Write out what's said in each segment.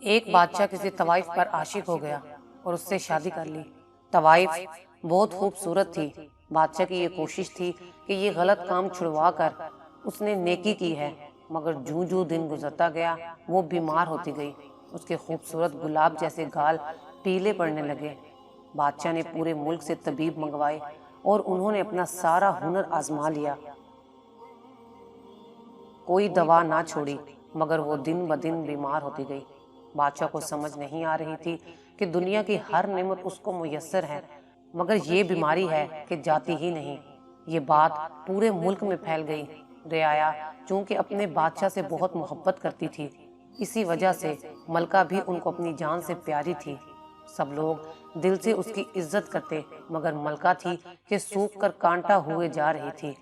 ایک بادشاہ کسی طوائف پر عاشق ہو گیا اور اس سے شادی کر لی۔ طوائف بہت خوبصورت تھی۔ بادشاہ کی یہ کوشش تھی کہ یہ غلط کام چھڑوا کر اس نے نیکی کی ہے، مگر جوں جوں دن گزرتا گیا وہ بیمار ہوتی گئی۔ اس کے خوبصورت گلاب جیسے گال پیلے پڑنے لگے۔ بادشاہ نے پورے ملک سے طبیب منگوائے اور انہوں نے اپنا سارا ہنر آزما لیا، کوئی دوا نہ چھوڑی، مگر وہ دن بدن بیمار ہوتی گئی۔ بادشاہ کو سمجھ نہیں آ رہی تھی کہ دنیا کی ہر نعمت اس کو میسر ہے، مگر یہ بیماری ہے کہ جاتی ہی نہیں۔ یہ بات پورے ملک میں پھیل گئی۔ رعایا چونکہ اپنے بادشاہ سے بہت محبت کرتی تھی، اسی وجہ سے ملکہ بھی ان کو اپنی جان سے پیاری تھی۔ سب لوگ دل سے اس کی عزت کرتے، مگر ملکہ تھی کہ سوکھ کر کانٹا ہوئے جا رہی تھی۔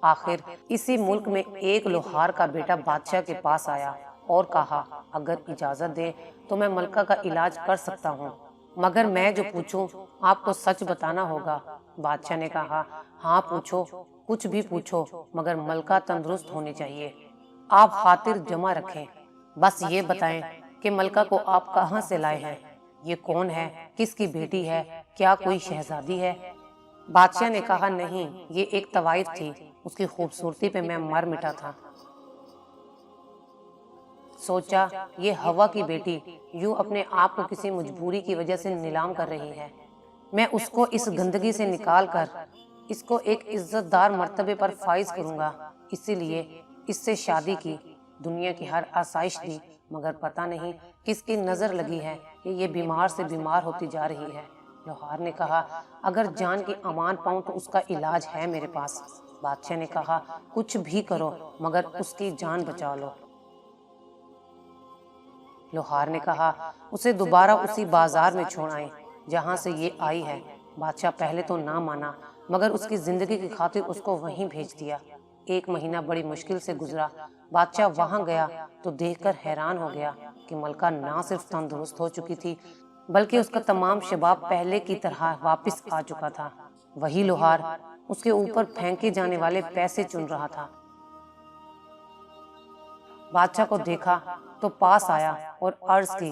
آخر اسی ملک میں ایک لوہار کا بیٹا بادشاہ کے پاس آیا اور کہا، اگر اجازت دے تو میں ملکہ کا علاج کر سکتا ہوں، مگر میں جو پوچھوں آپ کو سچ بتانا ہوگا۔ بادشاہ نے کہا، ہاں پوچھو، کچھ بھی پوچھو، مگر ملکہ تندرست ہونی چاہیے۔ آپ خاطر جمع رکھیں، بس یہ بتائیں کہ ملکہ کو آپ کہاں سے لائے ہیں، یہ کون ہے، کس کی بیٹی ہے، کیا کوئی شہزادی ہے؟ بادشاہ نے کہا، نہیں، یہ ایک طوائف تھی، اس کی خوبصورتی پہ میں مر مٹا تھا۔ سوچا یہ ہوا کی بیٹی یوں اپنے آپ کو کسی مجبوری کی وجہ سے نیلام کر رہی ہے، میں اس کو اس گندگی سے نکال کر اس کو ایک عزت دار مرتبے پر فائز کروں گا۔ اسی لیے اس سے شادی کی، دنیا کی ہر آسائش دی، مگر پتہ نہیں کس کی نظر لگی ہے کہ یہ بیمار سے بیمار ہوتی جا رہی ہے۔ لوہار نے کہا، اگر جان کی امان پاؤں تو اس کا علاج ہے میرے پاس۔ بادشاہ نے کہا، کچھ بھی کرو مگر اس کی جان بچا لو۔ لوہار نے کہا، اسے دوبارہ اسی بازار میں چھوڑ آئیں جہاں سے یہ آئی ہے۔ بادشاہ پہلے تو نہ مانا، مگر اس کی زندگی کی خاطر اس کو وہیں بھیج دیا۔ ایک مہینہ بڑی مشکل سے گزرا۔ بادشاہ وہاں گیا تو دیکھ کر حیران ہو گیا کہ ملکہ نہ صرف تندرست ہو چکی تھی، بلکہ اس کا تمام شباب پہلے کی طرح واپس آ چکا تھا۔ وہی لوہار اس کے اوپر پھینکے جانے والے پیسے چن رہا تھا۔ بادشاہ کو دیکھا تو پاس آیا اور عرض کی،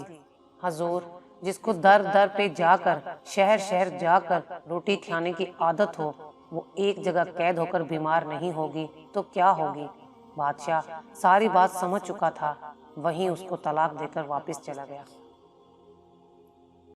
حضور، جس کو در در پہ جا کر، شہر شہر جا کر روٹی کھانے کی عادت ہو، وہ ایک جگہ قید ہو کر بیمار نہیں ہوگی تو کیا ہوگی؟ بادشاہ ساری بات سمجھ چکا تھا، وہیں اس کو طلاق دے کر واپس چلا گیا۔